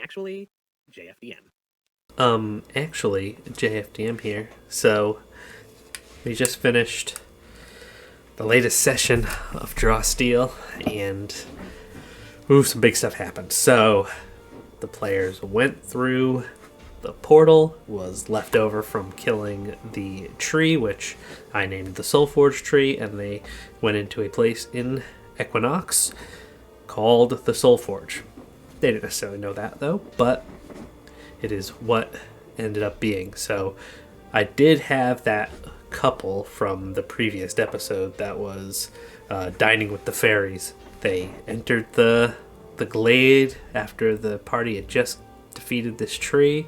Actually JFDM. Actually JFDM here. So, we just finished the latest session of Draw Steel, and some big stuff happened. So, the players went through the portal, was left over from killing the tree, which I named the Soulforge tree, and they went into a place in Equinox called the Soulforge. They didn't necessarily know that, though, but it is what ended up being. So I did have that couple from the previous episode that was dining with the fairies. They entered the glade after the party had just defeated this tree,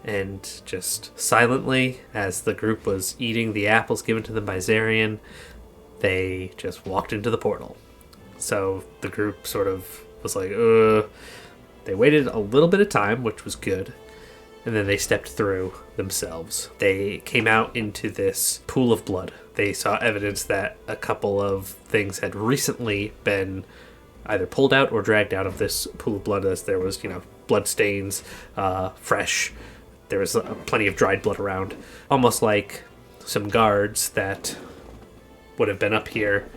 and just silently, as the group was eating the apples given to them by Zarian, they just walked into the portal. So the group sort of was like, They waited a little bit of time, which was good, and then they stepped through themselves. They came out into this pool of blood. They saw evidence that a couple of things had recently been either pulled out or dragged out of this pool of blood, as there was, blood stains, fresh. There was plenty of dried blood around. Almost like some guards that would have been up here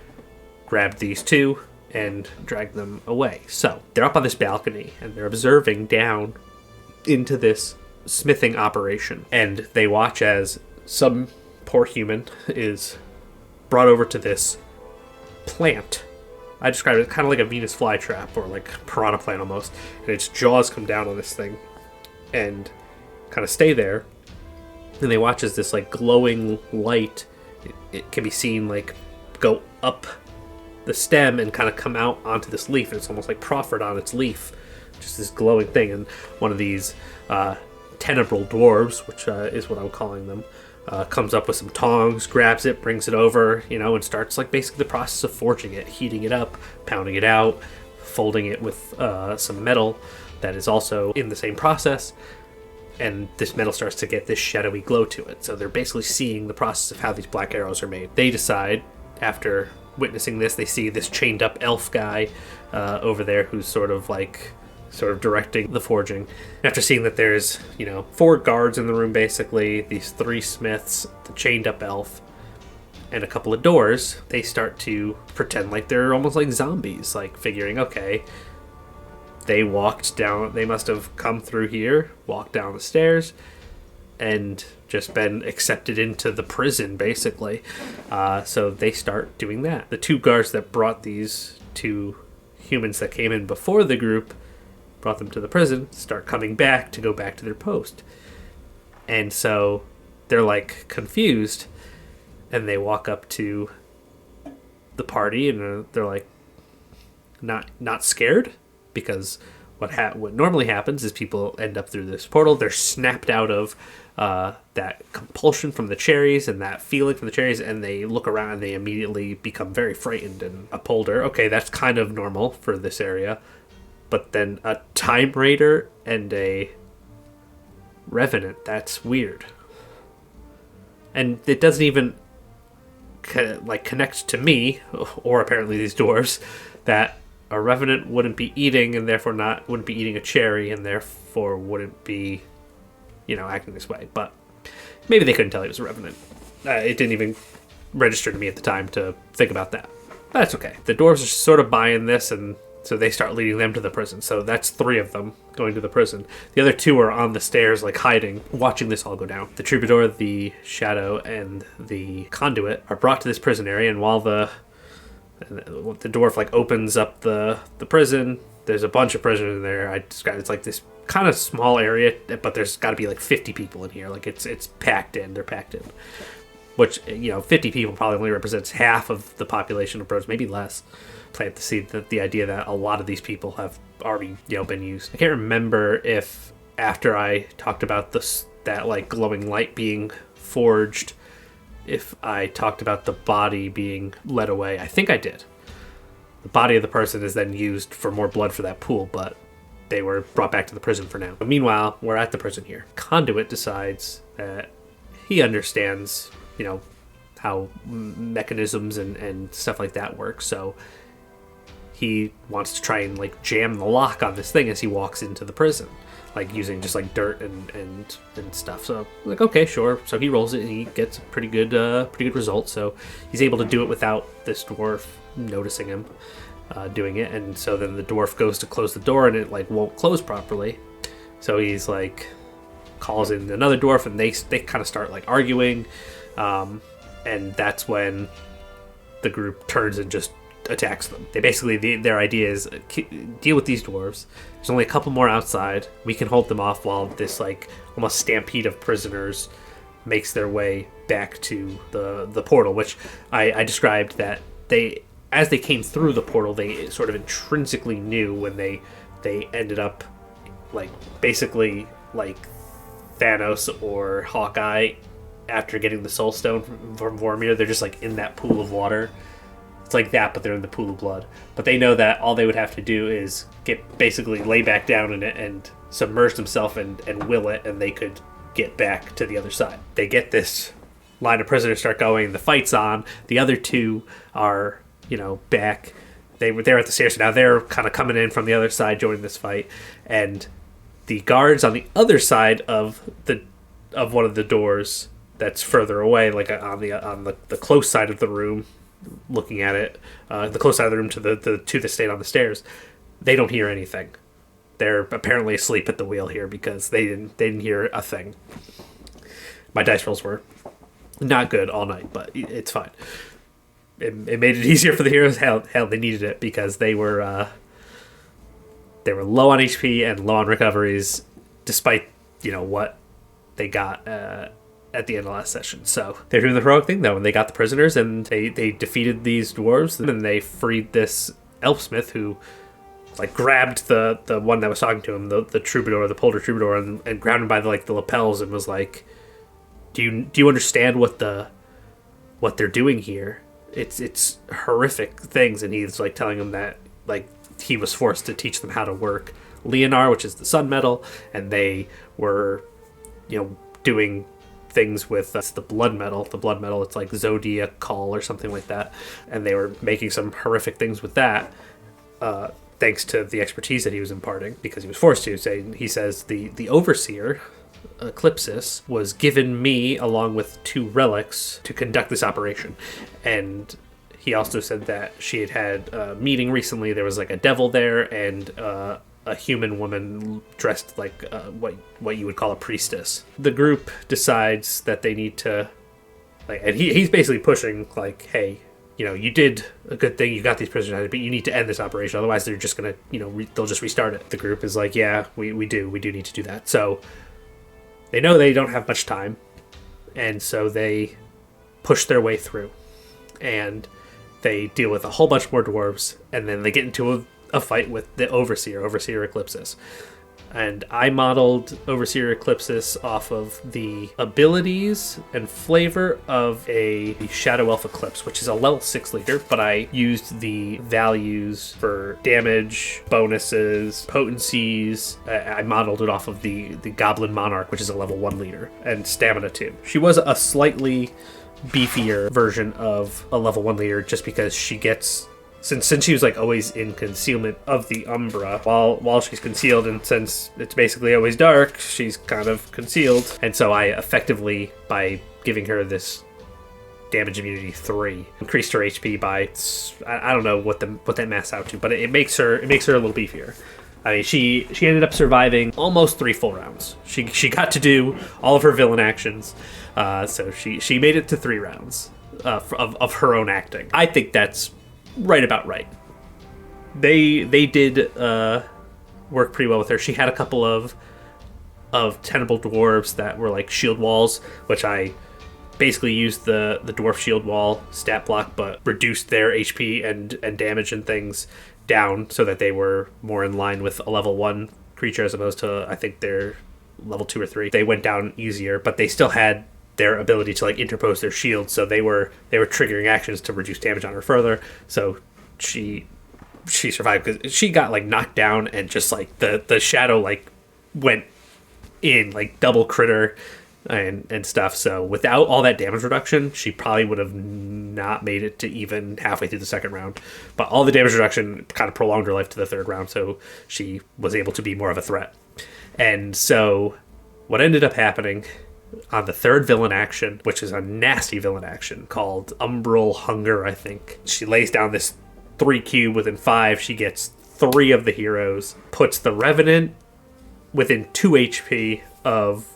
grabbed these two and dragged them away. So they're up on this balcony and they're observing down into this smithing operation. And they watch as some poor human is brought over to this plant. I describe it kind of like a Venus flytrap or like piranha plant almost. And its jaws come down on this thing and kind of stay there. And they watch as this like glowing light, it can be seen like go up the stem and kind of come out onto this leaf, and it's almost like proffered on its leaf, just this glowing thing. And one of these tenebral dwarves, which is what I'm calling them, comes up with some tongs, grabs it, brings it over, and starts like basically the process of forging it, heating it up, pounding it out, folding it with some metal that is also in the same process. And this metal starts to get this shadowy glow to it. So they're basically seeing the process of how these black arrows are made. They decide, after witnessing this, they see this chained up elf guy over there who's sort of directing the forging. After seeing that there's, 4 guards in the room, basically, these 3 smiths, the chained up elf, and a couple of doors, they start to pretend like they're almost like zombies, like figuring, okay, they walked down, they must have come through here, walked down the stairs, and just been accepted into the prison, basically. So they start doing that. The 2 guards that brought these 2 humans that came in before the group, brought them to the prison, start coming back to go back to their post. And so they're like confused, and they walk up to the party, and they're like not scared, because what normally happens is people end up through this portal, they're snapped out of that compulsion from the cherries and that feeling from the cherries, and they look around and they immediately become very frightened and upholder. Okay, that's kind of normal for this area. But then a Time Raider and a Revenant, that's weird. And it doesn't even connect to me, or apparently these dwarves, that a Revenant wouldn't be eating, and therefore wouldn't be eating a cherry, and therefore wouldn't be, acting this way. But maybe they couldn't tell he was a Revenant. It didn't even register to me at the time to think about that. But that's okay. The dwarves are sort of buying this, and so they start leading them to the prison. So that's 3 of them going to the prison. The other 2 are on the stairs, like hiding, watching this all go down. The troubadour, the shadow, and the conduit are brought to this prison area, and while the dwarf opens up the prison, there's a bunch of prisoners in there. I described it's like this kind of small area, but there's got to be 50 people in here. It's packed in. They're packed in, which 50 people probably only represents half of the population of birds, maybe less. Plant to see that the idea that a lot of these people have already been used. I can't remember if after I talked about that glowing light being forged, if I talked about the body being led away. I think I did. The body of the person is then used for more blood for that pool, but they were brought back to the prison for now. But meanwhile, we're at the prison here. Conduit decides that he understands, how mechanisms and stuff like that work, so he wants to try and like jam the lock on this thing as he walks into the prison, like using just like dirt and stuff. So like, okay, sure. So he rolls it and he gets a pretty good result. So he's able to do it without this dwarf noticing him doing it. And so then the dwarf goes to close the door and it like won't close properly. So he's like calls in another dwarf and they kind of start like arguing, and that's when the group turns and just attacks them. They basically their idea is deal with these dwarves. There's only a couple more outside. We can hold them off while this like almost stampede of prisoners makes their way back to the portal, which I described that as they came through the portal, they sort of intrinsically knew when they ended up like basically like Thanos or Hawkeye after getting the Soul Stone from Vormir. They're just like in that pool of water. It's like that, but they're in the pool of blood. But they know that all they would have to do is basically lay back down in it and submerge themselves and will it, and they could get back to the other side. They get this line of prisoners start going, the fight's on. The other two are, back. They're at the stairs now. They're kind of coming in from the other side, joining this fight, and the guards on the other side of one of the doors that's further away, like on the close side of the room, looking at it, the close side of the room to the two that stayed on the stairs, they don't hear anything. They're apparently asleep at the wheel here because they didn't hear a thing. My dice rolls were not good all night, but it's fine. It made it easier for the heroes. Hell, they needed it because they were low on HP and low on recoveries, despite what they got at the end of last session. So they're doing the heroic thing though, and they got the prisoners and they defeated these dwarves, and they freed this elfsmith who like grabbed the one that was talking to him, the troubadour, the Polder troubadour, and grabbed him by the lapels and was like, "Do you understand what they're doing here? It's horrific things." And he's like telling him that like he was forced to teach them how to work Leonar, which is the sun metal, and they were doing things with the blood metal. The blood metal, it's like Zodiacal or something like that, and they were making some horrific things with that, thanks to the expertise that he was imparting because he was forced to. He says the overseer Eclipsis was given me along with 2 relics to conduct this operation, and he also said that she had a meeting recently. There was like a devil there and a human woman dressed like what you would call a priestess. The group decides that they need to, and he's basically pushing like, hey, you did a good thing. You got these prisoners, but you need to end this operation. Otherwise, they're just gonna, they'll just restart it. The group is like, yeah, we do need to do that. So they know they don't have much time, and so they push their way through, and they deal with a whole bunch more dwarves, and then they get into a fight with the Overseer Eclipsis. And I modeled Overseer Eclipsis off of the abilities and flavor of a Shadow Elf Eclipse, which is a level 6 leader, but I used the values for damage, bonuses, potencies. I modeled it off of the Goblin Monarch, which is a level 1 leader, and stamina too. She was a slightly beefier version of a level 1 leader just because she gets... Since she was like always in concealment of the Umbra, while she's concealed, and since it's basically always dark, she's kind of concealed. And so I effectively, by giving her this damage immunity 3, increased her HP by, I don't know what that maths out to, but it makes her a little beefier. I mean, she ended up surviving almost 3 full rounds. She got to do all of her villain actions, so she made it to 3 rounds of her own acting. I think that's about right. They did work pretty well with her. She had a couple of tenable dwarves that were like shield walls, which I basically used the dwarf shield wall stat block, but reduced their HP and damage and things down so that they were more in line with a level 1 creature as opposed to, I think, their level 2 or 3. They went down easier, but they still had their ability to like interpose their shield, so they were triggering actions to reduce damage on her further. So she survived because she got like knocked down, and just like the shadow like went in like double critter, and stuff. So without all that damage reduction, she probably would have not made it to even halfway through the second round. But all the damage reduction kind of prolonged her life to the third round, so she was able to be more of a threat. And so what ended up happening on the third villain action, which is a nasty villain action called Umbral Hunger, I think. She lays down this 3 cube within 5. She gets 3 of the heroes, puts the Revenant within 2 HP of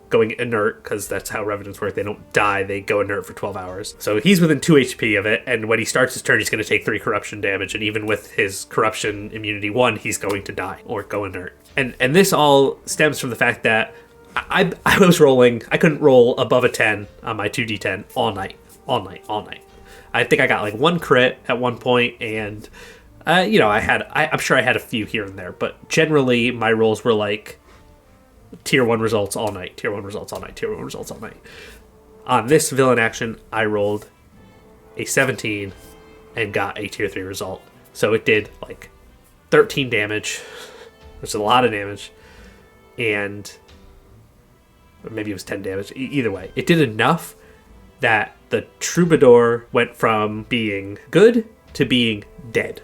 going inert, because that's how Revenants work. They don't die, they go inert for 12 hours. So he's within 2 HP of it, and when he starts his turn, he's going to take 3 corruption damage, and even with his corruption immunity 1, he's going to die or go inert. And this all stems from the fact that I was rolling, I couldn't roll above a 10 on my 2d10 all night. I think I got like 1 crit at one point, and I'm sure I had a few here and there, but generally my rolls were like tier 1 results all night, tier 1 results all night, tier 1 results all night. On this villain action, I rolled a 17 and got a tier 3 result. So it did like 13 damage, which is a lot of damage, and or maybe it was 10 damage. Either way, it did enough that the Troubadour went from being good to being dead.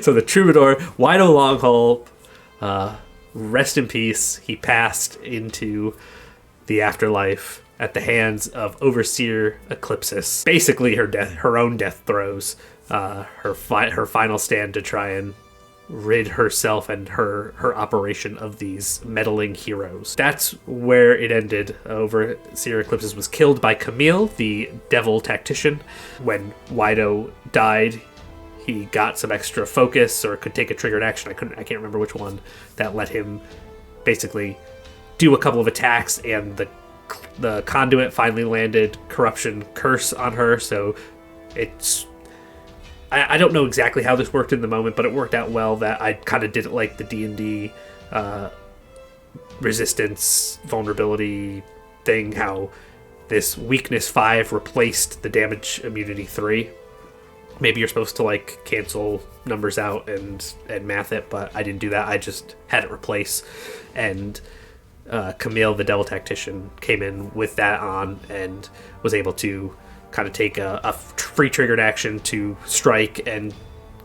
So the Troubadour, Wido Longhole, rest in peace. He passed into the afterlife at the hands of Overseer Eclipsis. Basically, her own death throes, her final stand to try and rid herself and her operation of these meddling heroes. That's where it ended. Overseer Eclipsis was killed by Camille, the devil tactician. When Wido died, he got some extra focus, or could take a triggered action. I can't remember which one, that let him basically do a couple of attacks, and the conduit finally landed corruption curse on her. So it's, I don't know exactly how this worked in the moment, but it worked out well that I kind of did it like the D&D resistance vulnerability thing, how this weakness 5 replaced the damage immunity 3. Maybe you're supposed to like cancel numbers out and math it, but I didn't do that. I just had it replace, and Camille, the devil tactician, came in with that on and was able to kind of take a free triggered action to strike and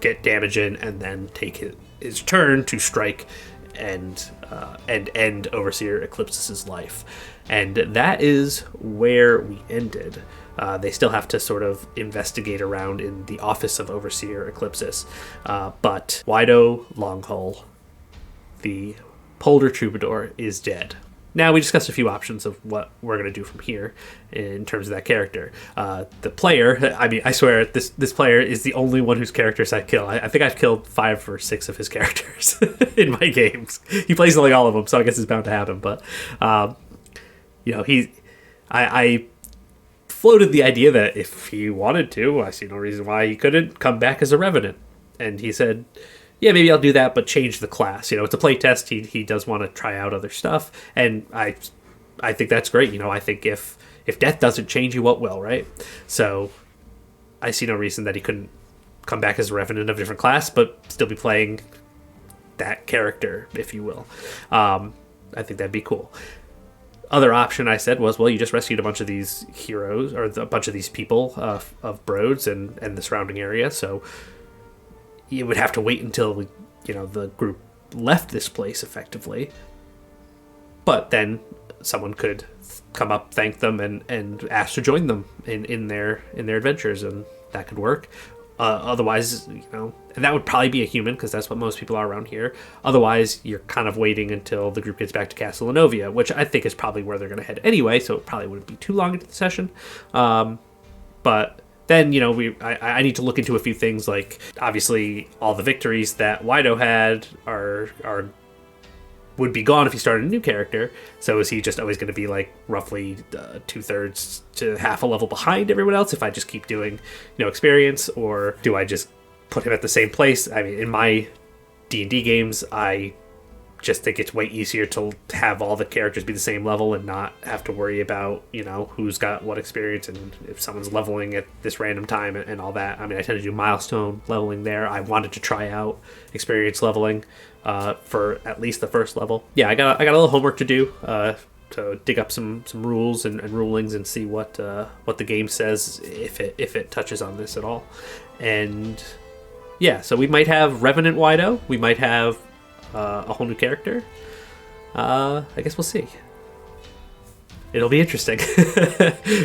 get damage in, and then take his turn to strike and end Overseer Eclipsis' life. And that is where we ended. They still have to sort of investigate around in the office of Overseer Eclipsis. But Wido Longhole, the Polder Troubadour, is dead. Now, we discussed a few options of what we're going to do from here in terms of that character. The player, I mean, I swear, this player is the only one whose characters I kill. I think I've killed 5 or 6 of his characters in my games. He plays like all of them, so I guess it's bound to happen. But, I floated the idea that if he wanted to, I see no reason why he couldn't come back as a Revenant. And he said, yeah, maybe I'll do that, but change the class. It's a play test. He does want to try out other stuff, and I think that's great. I think if death doesn't change you, what will, right? So I see no reason that he couldn't come back as a Revenant of a different class, but still be playing that character, if you will. I think that'd be cool. Other option I said was, well, you just rescued a bunch of these heroes, or a bunch of these people of Broads and the surrounding area, so you would have to wait until the group left this place effectively. But then someone could come up, thank them, and ask to join them in their adventures, and that could work. Otherwise, and that would probably be a human, because that's what most people are around here. Otherwise, you're kind of waiting until the group gets back to Castle Lenovia, which I think is probably where they're going to head anyway, so it probably wouldn't be too long into the session. But then, I need to look into a few things, like, obviously, all the victories that Wido had would be gone if he started a new character. So is he just always going to be, like, roughly 2/3 to half a level behind everyone else if I just keep doing, experience? Or do I just put him at the same place? I mean, in my D&D games, I just think it's way easier to have all the characters be the same level and not have to worry about, who's got what experience and if someone's leveling at this random time and all that. I mean, I tend to do milestone leveling there. I wanted to try out experience leveling for at least the first level. Yeah, I got a little homework to do. to dig up some rules and rulings and see what the game says, if it touches on this at all. And yeah, so we might have Revenant Wido, we might have a whole new character. I guess we'll see. It'll be interesting.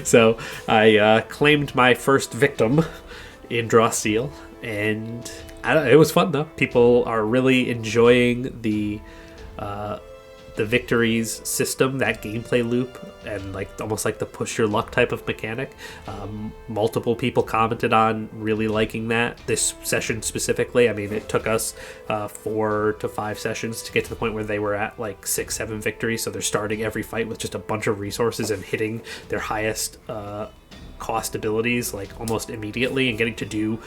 So I claimed my first victim in Draw Steel, and it was fun though. People are really enjoying the victories system, that gameplay loop, and like almost like the push your luck type of mechanic. Multiple people commented on really liking that this session specifically. I mean, it took us 4 to 5 sessions to get to the point where they were at like 6-7 victories, so they're starting every fight with just a bunch of resources and hitting their highest cost abilities like almost immediately and getting to do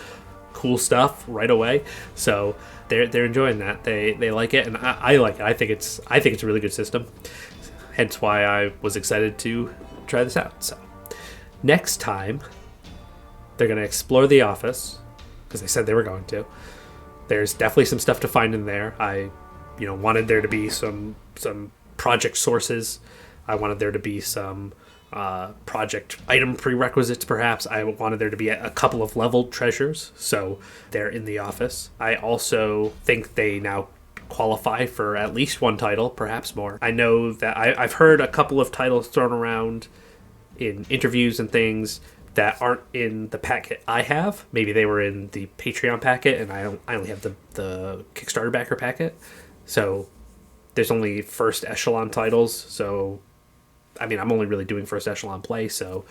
cool stuff right away. So they're enjoying that. They like it, and I like it. I think it's a really good system. Hence why I was excited to try this out. So next time they're going to explore the office, because they said they were going to. There's definitely some stuff to find in there. I wanted there to be some project sources. I wanted there to be some project item prerequisites, perhaps. I wanted there to be a couple of leveled treasures, so they're in the office. I also think they now qualify for at least one title, perhaps more. I know that I've heard a couple of titles thrown around in interviews and things that aren't in the packet I have. Maybe they were in the Patreon packet, and I only have the Kickstarter backer packet. So there's only first echelon titles, so I mean, I'm only really doing first echelon play, so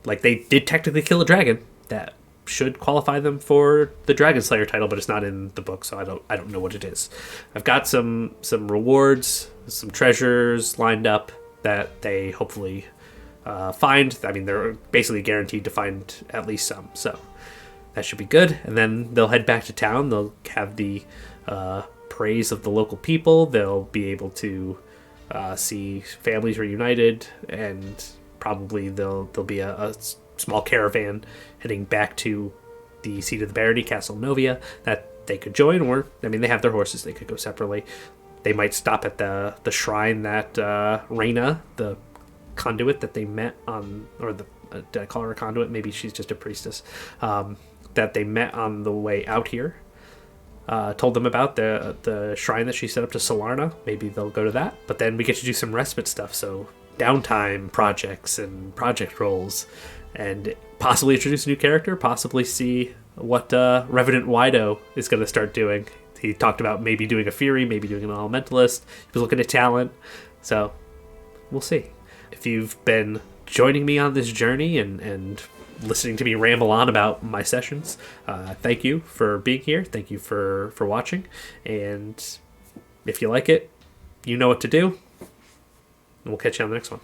like they did technically kill a dragon that should qualify them for the Dragon Slayer title, but it's not in the book, so I don't know what it is. I've got some rewards, some treasures lined up that they hopefully find. I mean, they're basically guaranteed to find at least some, so that should be good. And then they'll head back to town. They'll have the praise of the local people. They'll be able to see families reunited, and probably there'll be a small caravan heading back to the seat of the barony, Castle Novia, that they could join, or I mean, they have their horses, they could go separately. They might stop at the shrine that Reyna, the conduit that they met on, or did I call her a conduit? Maybe she's just a priestess, that they met on the way out here. Told them about the shrine that she set up to Solarna. Maybe they'll go to that. But then we get to do some respite stuff, so downtime projects and project roles, and possibly introduce a new character, possibly see what Revenant Wido is going to start doing. He talked about maybe doing a Fury, maybe doing an Elementalist. He was looking at talent, so we'll see. If you've been joining me on this journey and listening to me ramble on about my sessions, thank you for being here. Thank you for watching. And if you like it, you know what to do. And we'll catch you on the next one.